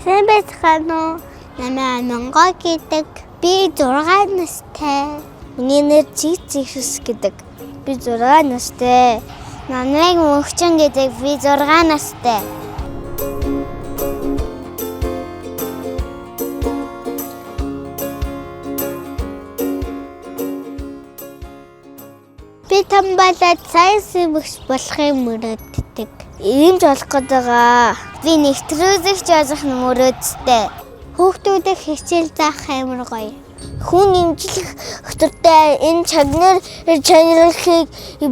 Сайн байцгаана уу? Намайг Монгол гэдэг. Би 6 настай. Миний нэр Цэцэс гэдэг. Би 6 настай. Намайг Мөнхчин гэдэг. Би 6 настай. Би тамбалаад сайенс багш болохыг мөрөддөг. Ийм ч болох гэдэг. Би нэвтрүүлэгч болох мөрөдтэй. Хүүхдүүдийг хичээл заах амар гоё. Хүн имжлэх хөтөртэй энэ чанарыг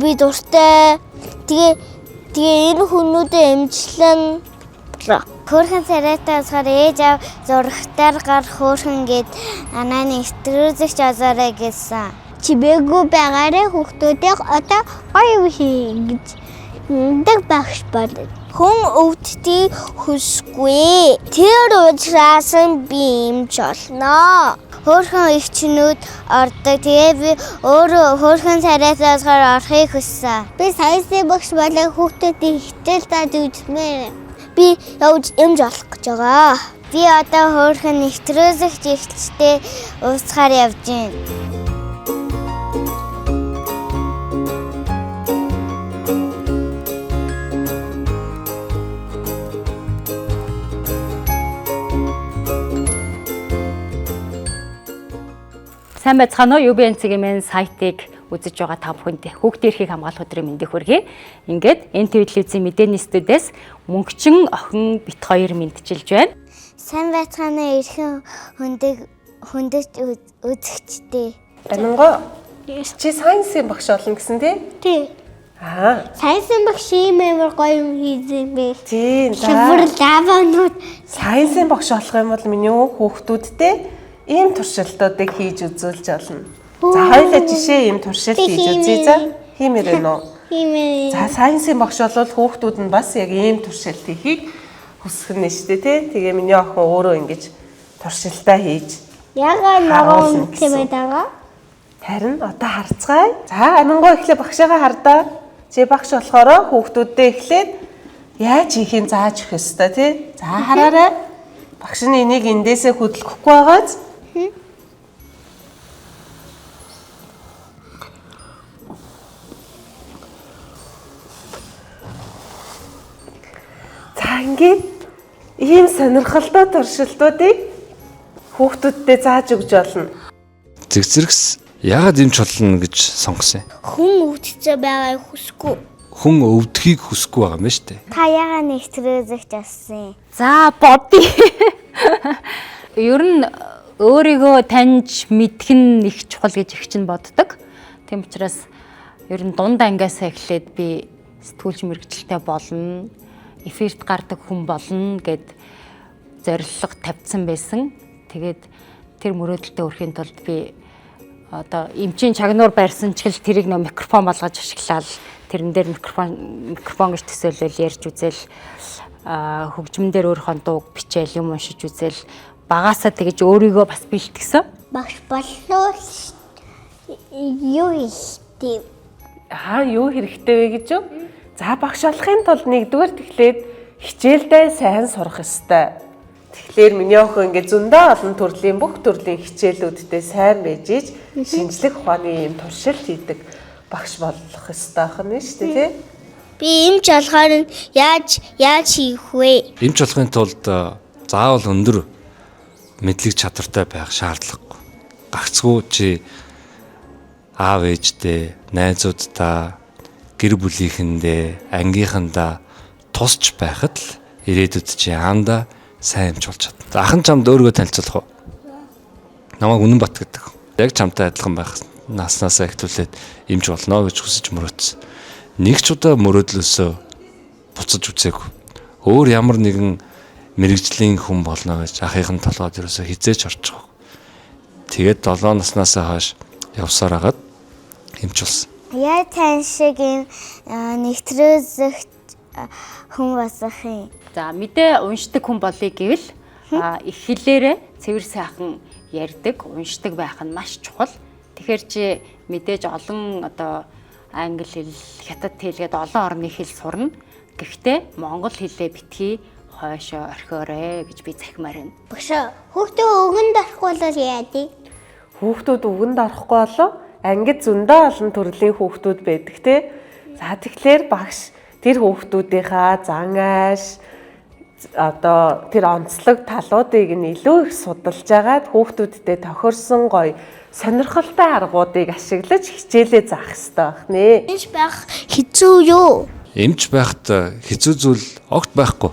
би дуртай. Тэгээ энэ хүмүүдээ имжлэн хөөрхөн царайтай болохоор ээж аав зурагтаар гар хөөрхөн гээд анаа нэвтрүүлэгч болоорой гэсэн. Чибээгүй байгаарэ хүүхдүүдийг одоо гоё хийж нэг багш болов. Хүн өвддгийг хүсгүй. Тэр учраас би имж олно. Хөөрхөн эгчнүүд ордог. Тэгээ би өөрөө хөөрхөн царайтай болохоор орохыг хүссэн. Би сайенсны багш болоо хүүхдүүдийн хичээл зааж үзмээр. Би явж имж олох гэж байгаа. Би одоо хөөрхөн нэвтрүүлэгч ихтэй ууцгаар явж байна. Сайн байцгаана уу? UBNC-ийн сайтыг үзэж байгаа та бүхэнд хүүхдийн эрхийг хамгаалах өдрийн мэндийг хүргэе. Ингээд энэ телевизийн мэдээний студиэс Мөнхчин охин бит хоёр мэдчилж байна. Сайн байцгаана эрхэн хүндэж үзэгчтэй. Аминго. Чи сайенсийн багш болно гэсэн тий? Тий. Сайенсны багш ийм амар гоё юм хийсэн бэ. Тийм. Шивэр лаванууд. Сайенсийн багш болох юм бол миний хүүхдүүдтэй ийм туршилтуудыг хийж үзүүлж олно. За хоёулаа жишээ ийм туршилт хийж үзье за. Хиймээр байна уу? Хиймээр. За сайенсийн багш бол хүүхдүүд нь бас яг ийм туршилт хийхийг хүсэх нь шүү дээ тий. Тэгээ миний охин өөрөө ингэж туршилтаа хийж. Ягаад нөгөө үнэтэй байдаг? Харин одоо харцгаая. За амингоо эхлээ багшаагаа хардаа. Чи багш болохоро хүүхдүүддээ эхлээд яаж хийхин зааж өгөх ёстой тий. За хараарай. Багш нь энийг эндээсээ хөдөлгөхгүй байгааз. За ингээд ийм сонирхолтой туршилтуудыг хүүхдүүддээ зааж өгч олно. Зэрэгс яагаад имж болно гэж сонгосон юм? Хүн өвдөж байгааг хүсэхгүй. Хүн өвдөхийг хүсэхгүй байгаа юм шүү дээ. Та яагаад нэвтрүүлэгч болсон юм? За бодъё. Ер нь өөрийгөө таньж мэдэх нь их чухал гэж их чинь боддог. Тийм учраас ер нь дунд ангиасаа эхлээд би сэтгүүлч мэргэжилтэй болно, эфирт гардаг хүн болно гэд зорилго тавьсан байсан. Тэгээд тэр мөрөөдөлтөд хүрэхин тулд би одоо эмчийн чагнуур байрсан ч гэл тэрийг нөө микрофон болгож ашиглаад тэрэн дээр микрофон гэж төсөөлөл ярьж үзэл хөгжмөн дээр өөрийнхөө дууг бичээл юм уншиж үзэл багаасаа тэгэж өөрийгөө бас бэлтгэсэн. Багш боллоо юу ихтэй. Юу хэрэгтэй вэ гэж юу? За багш болохын тулд нэгдүгээр тэгэхээр хичээлдээ сайн сурах ёстой. Тэгэхээр миний охин ингээд зөндөө олон төрлийн бүх төрлийн хичээлүүдтэй сайн байж иж шинжлэх ухааны юм туршилт хийдэг багш болох ёстой хань шүү дээ тий. Би эмч болохоор яаж хийх вэ? Имж болохын тулд заавал өндөр мэдлэг чадвартай байх шаардлагагүй. Гагцгүй чи аав ээжтэй, найзуудтай, гэр бүлийнхэндээ, ангийнхандаа тусч байхад л ирээдүйд чи аанда сайн имж болж чадна. Ахын чамд өөрийгөө танилцуулах уу? Намайг Үнэнбат гэдэг. Яг чамтай адилхан байх наснаасаа ихтүүлээд имж болно гэж хүсэж мөрөөдсөн. Нэг ч удаа мөрөөдлөөсөө буцаж үзээгүй. Өөр ямар нэгэн мэрэгжлийн хүн болно гэж ахыхын толгойд ерөөсөө хизээч орж байгаа. Тэгээд 7 наснаасаа хойш явсаар хагаад имж болсон. Яа тань шиг юм нэвтрүүлэгч хүн болох юм. За мэдээ уншдаг хүн болъё гэвэл их хэлээрээ цэвэр сайхан ярьдаг, уншдаг байх нь маш чухал. Тэгэхээр чи мэдээж олон одоо англи хэл, хятад хэл гээд олон орны хэл сурна. Гэхдээ монгол хэлээ битгий хойшоо орхиорой гэж би захимаар байна. Багш хүүхдээ өгөнд орохгүй бол яадыг? Хүүхдүүд үгэнд орохгүй болов ангид зөндөө олон төрлийн хүүхдүүд байдаг те. За тэгэхээр багш тэр хүүхдүүдийнхаа зан ааш одоо тэр онцлог талуудыг нь илүү их судалж агаад хүүхдүүдтэй тохирсон гоё сонирхолтой аргуудыг ашиглаж хичээлээ заах хэрэгтэй байх нэ. Энд байх хэцүү юу? Эмч байхад хэцүү зүйл огт байхгүй.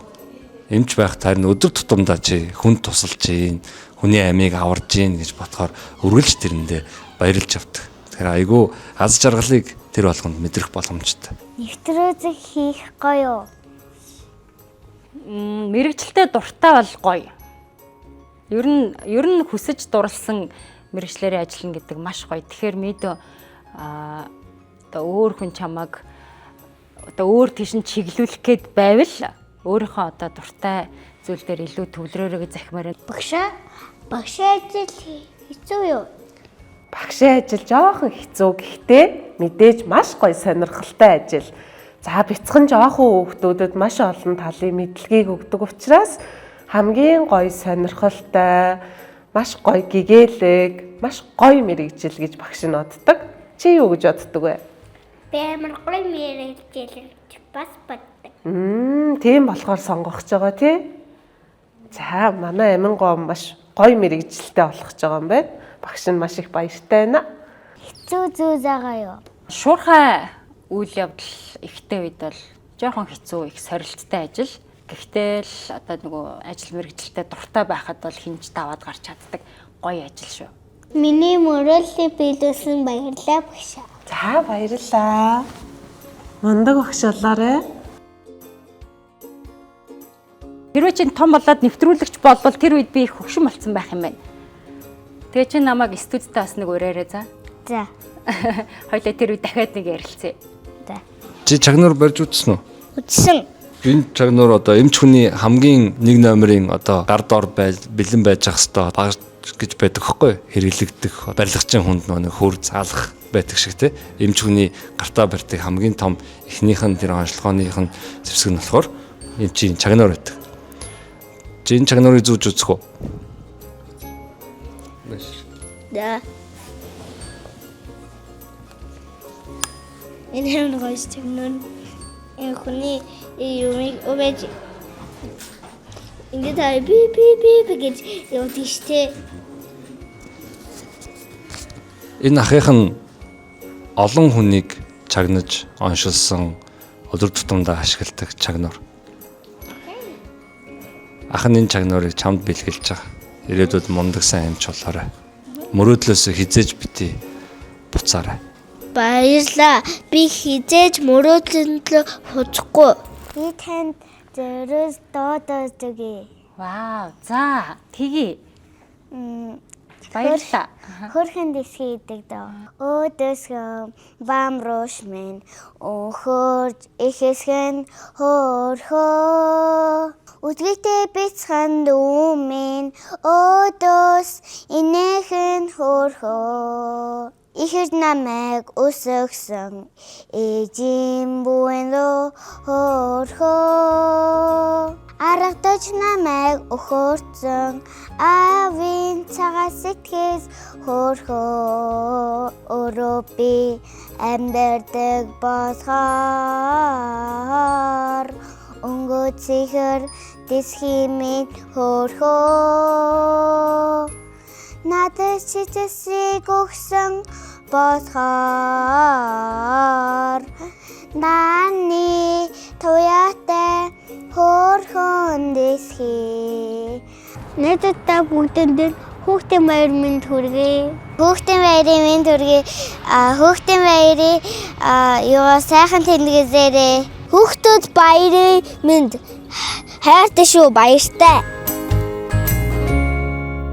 Эмч байхад харин өдөр тутамдаа чи хүн тусалж гин, хүний амийг аварж гин гэж бодохоор үргэлж тэрэндээ баярлж авдаг. Тэгэхээр айгүй аз жаргалыг тэр болгонд мэдрэх боломжтой. Нэвтрүүлэг хийх гоё юу? Мэргэжилтэй дуртай бол гоё. Ер нь хүсэж дурлсан мэргэжлэрээ ажиллана гэдэг маш гоё. Тэгэхээр мэдээ одоо өөр хүн чамайг одоо өөр тийш нь чиглүүлэх гээд байвал өөрийнхөө одоо дуртай зүйл дээр илүү төвлөрөөрэй гэж захимаар байна. Багш ажил хэцүү юу? Багшийн ажил жоохон хэцүү гэхдээ мэдээж маш гоё сонирхолтой ажил. За бяцхан жоохон хүүхдүүдэд маш олон талын мэдлэгийг өгдөг учраас хамгийн гоё сонирхолтой, маш гоё гэгээлэг, маш гоё мэрэгжил гэж багш нь боддог. Чи юу гэж боддог вэ? Би амар гоё мэрэгжил бас боддог. Тийм болохоор сонгох гэж байгаа тий. За манай Амингоо маш гоё мэрэгжилтэй болох гэж байгаа юм байна. Багш нь маш их баяртай байна. Хэцүү зүү заагаа юу? Шуурхай үйл явдал ихтэй үед бол жоохон хэцүү, их сорилттой ажил. Гэхдээ л одоо нөгөө ажил мэргэжилтэй дуртай байхад бол хинж даваад гарч чаддаг гоё ажил шүү. Миний мөрөлийг биелүүлсэн баярлалаа багш. За баярлалаа. Мундаг багш болоорой. Хэрвээ чинь том болоод нэвтрүүлэгч болбол тэр үед би их хөвшин болцсон байх юм байна. Тэгээ чи намайг студидтэй бас нэг ураарай за. За. Хоёлаа тэр үед дахиад нэг ярилцъя. За. Чи чагнуур барьж үзсэн үү? Үзсэн. Энэ чагнуур одоо эмч хүний хамгийн нэг номерын одоо гар дор бэлэн байж ах хэвээр багш гэж байдаг хөхгүй хэрэглэгдэх барилгачийн хүнд нэг хөр заалах байдаг шиг те эмч хүний гартаа барьдаг хамгийн том эхнийх нь тэр онцлогооных нь зэвсэг нь болохоор эмчийн чагнуур байдаг. Чи энэ чагнуурыг зүүж үзэх үү? Да. Энэ нэг гоё чагнуур. Энэ хүний юмыг өвэж ингээд би гэж явуулдаг штэ. Энэ ахих нь олон хүнийг чагнаж оншилсан өдөр тутамдаа ашигладаг чагнуур. Ах нь энэ чагнуурыг чамд бэлгэлж байгаа. Ирээдүйд мундаг сайн эмч болоорой. Мөрөөдлөөс хизээж бити буцаарай. Баярлаа. Би хизээж мөрөөдлөндөө хуцахгүй. Би танд зөрөөс доодож өгье. Вау. За, тэгье. Баярлалаа. Хөрхэн дэсхий идэг дөө. Өөдөөсгөө бам рууш минь өхөрж ихэсхэн хөрхөө. Үдгийтэй бицхан дүүмэн өөдөөс инэхэн хөрхөө. Ихэр намайг өсгсөн эжим буэнло хөрхөө. Аргадаж намайг өхөрцөн авин цагаас сэтгэс хөрхөө. Өөрөө би амьдардаг босхоор өнгөц ихэр дэсхий минь хөрхөө. Надад чичсийг өгсөн босхоор наны туяатай хөрхөн дэсхий. Надад та бүгдэнд хүүхдийн баяр мэнд хүргэе. Хүүхдийн баярын мэнд хүргэе. Хүүхдийн баярыг сайхан тэмдэглэзээрэй. Хүүхдүүд баярын мэнд хайртай шүү баяртай.